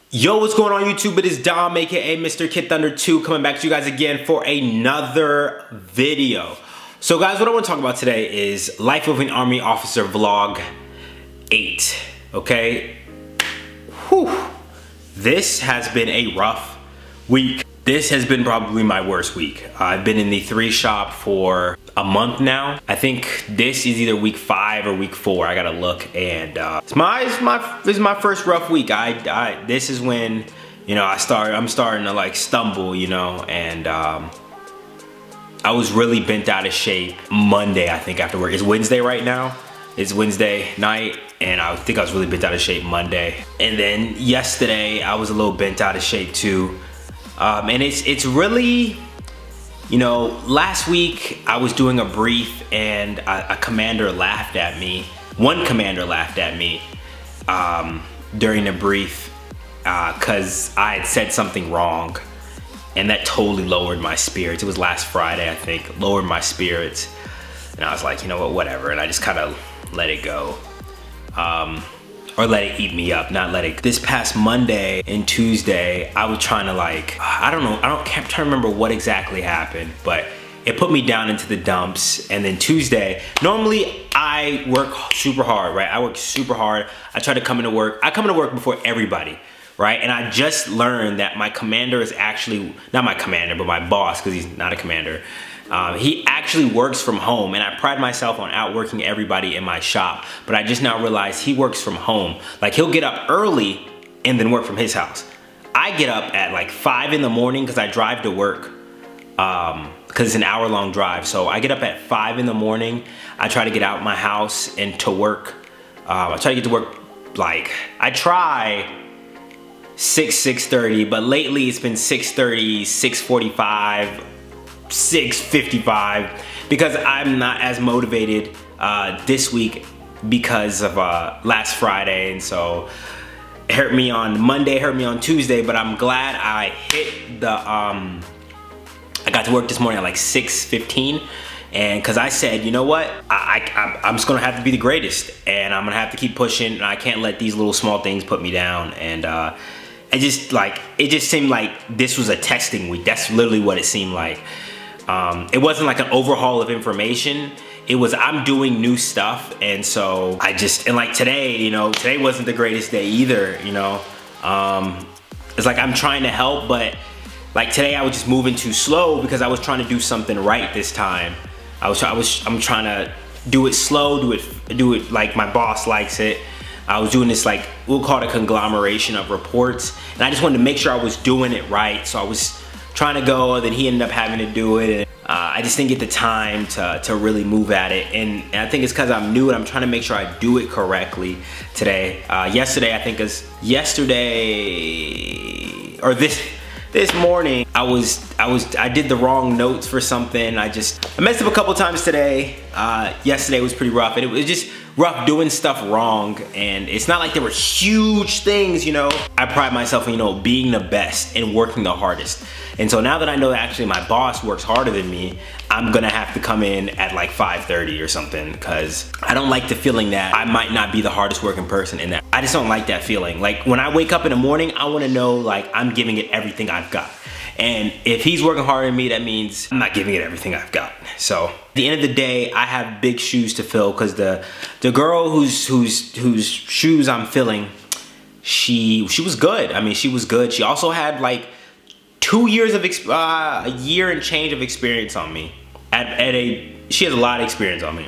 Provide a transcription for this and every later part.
Yo, what's going on YouTube? It is Dom, aka Mr. Kid Thunder 2, coming back to you guys again for another video. So guys, what I want to talk about today is Life of an Army Officer Vlog 8, okay? Whew. This has been a rough week. This has been probably my worst week. I've been in the 3 shop for a month now. I think this is either week 5 or week 4. I gotta look, and this is my first rough week. This is when, you know, I'm starting to like stumble, you know, and I was really bent out of shape Monday, I think, after work. It's Wednesday right now. It's Wednesday night, and I think I was really bent out of shape Monday. And then yesterday, I was a little bent out of shape too. And it's really, you know, last week I was doing a brief and a commander laughed at me. One commander laughed at me during the brief because I had said something wrong, and that totally lowered my spirits. It was last Friday, I think, lowered my spirits. And I was like, you know what, whatever. And I just kind of let it go. Or let it eat me up, not let it. This past Monday and Tuesday, I was trying to like, I don't know, I'm trying to remember what exactly happened, but it put me down into the dumps. And then Tuesday, normally I work super hard, right? I work super hard. I try to come into work. I come into work before everybody, right? And I just learned that my commander is actually, not my commander, but my boss, because he's not a commander. He actually works from home, and I pride myself on outworking everybody in my shop, but I just now realized he works from home. Like, he'll get up early and then work from his house. I get up at like 5 in the morning because I drive to work, because it's an hour-long drive. So I get up at 5 in the morning. I try to get out my house and to work. I try to get to work, like, I try 6:30, but lately it's been 6:30, 6:45, 6:55, because I'm not as motivated this week because of last Friday. And so it hurt me on Monday, hurt me on Tuesday, but I'm glad I hit the I got to work this morning at like 6:15, and because I said, you know what, I'm just gonna have to be the greatest, and I'm gonna have to keep pushing, and I can't let these little small things put me down. And it just seemed like this was a testing week. That's literally what it seemed like. It wasn't like an overhaul of information. It was, I'm doing new stuff. And so and like today, you know, today wasn't the greatest day either, you know. It's like I'm trying to help, but like today I was just moving too slow because I was trying to do something right this time. I'm trying to do it slow, do it like my boss likes it. I was doing this, like, we'll call it a conglomeration of reports, and I just wanted to make sure I was doing it right. So I was trying to go, and then he ended up having to do it, and I just didn't get the time to really move at it. And I think it's because I'm new, and I'm trying to make sure I do it correctly today. Yesterday, I think this morning, I did the wrong notes for something. I messed up a couple times today. Yesterday was pretty rough, and it was just rough doing stuff wrong. And it's not like there were huge things, you know. I pride myself on, you know, being the best and working the hardest. And so now that I know that actually my boss works harder than me, I'm gonna have to come in at like 5:30 or something, because I don't like the feeling that I might not be the hardest working person in that. I just don't like that feeling. Like, when I wake up in the morning, I wanna know like I'm giving it everything I've got. And if he's working harder than me, that means I'm not giving it everything I've got. So at the end of the day, I have big shoes to fill, because the girl whose shoes I'm filling, she was good. I mean, she was good. She also had like 2 years of a year and change of experience on me. She has a lot of experience on me.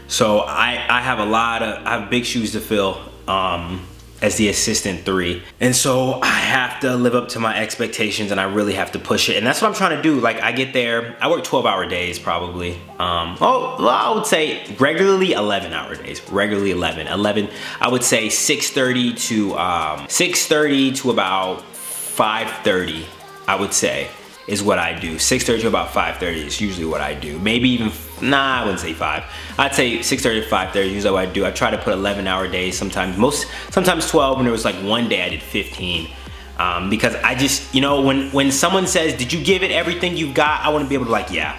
So I have big shoes to fill as the assistant 3. And so I have to live up to my expectations, and I really have to push it. And that's what I'm trying to do. Like, I get there, I work 12-hour days probably. I would say regularly 11-hour days, regularly 11. I would say 6:30 to about 5:30, I would say, is what I do. 6:30 to about 5:30 is usually what I do. Maybe even, nah, I wouldn't say 5. I'd say 6:30 to 5:30 is usually what I do. I try to put 11-hour days sometimes, sometimes 12, and there was like one day I did 15. Because I just, you know, when someone says, did you give it everything you've got? I want to be able to like, yeah.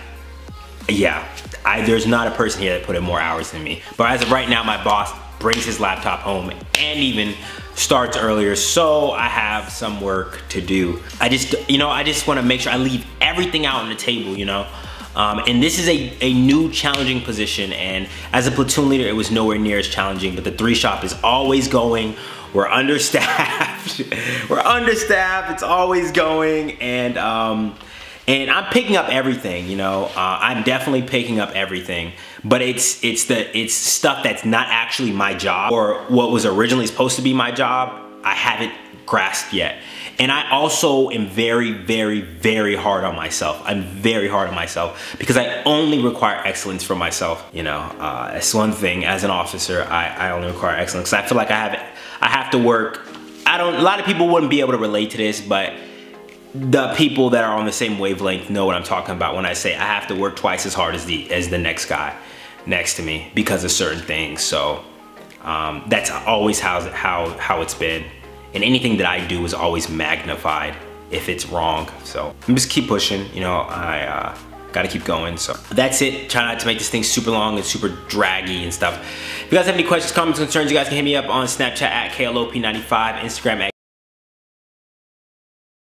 There's not a person here that put in more hours than me. But as of right now, my boss brings his laptop home and even starts earlier, so I have some work to do. I just want to make sure I leave everything out on the table, you know. And this is a new challenging position, and as a platoon leader, it was nowhere near as challenging, but the 3 shop is always going. We're understaffed. We're understaffed, it's always going, and I'm picking up everything, you know. I'm definitely picking up everything, but it's stuff that's not actually my job, or what was originally supposed to be my job. I haven't grasped yet. And I also am very, very, very hard on myself. I'm very hard on myself because I only require excellence from myself. You know, that's one thing. As an officer, I only require excellence. 'Cause I feel like I have to work. A lot of people wouldn't be able to relate to this, but the people that are on the same wavelength know what I'm talking about when I say I have to work twice as hard as the next guy next to me because of certain things. So that's always how it's been. And anything that I do is always magnified if it's wrong. So I'm just keep pushing, you know, I gotta keep going. So that's it. Try not to make this thing super long and super draggy and stuff. If you guys have any questions, comments, concerns, you guys can hit me up on Snapchat at KLOP95, Instagram at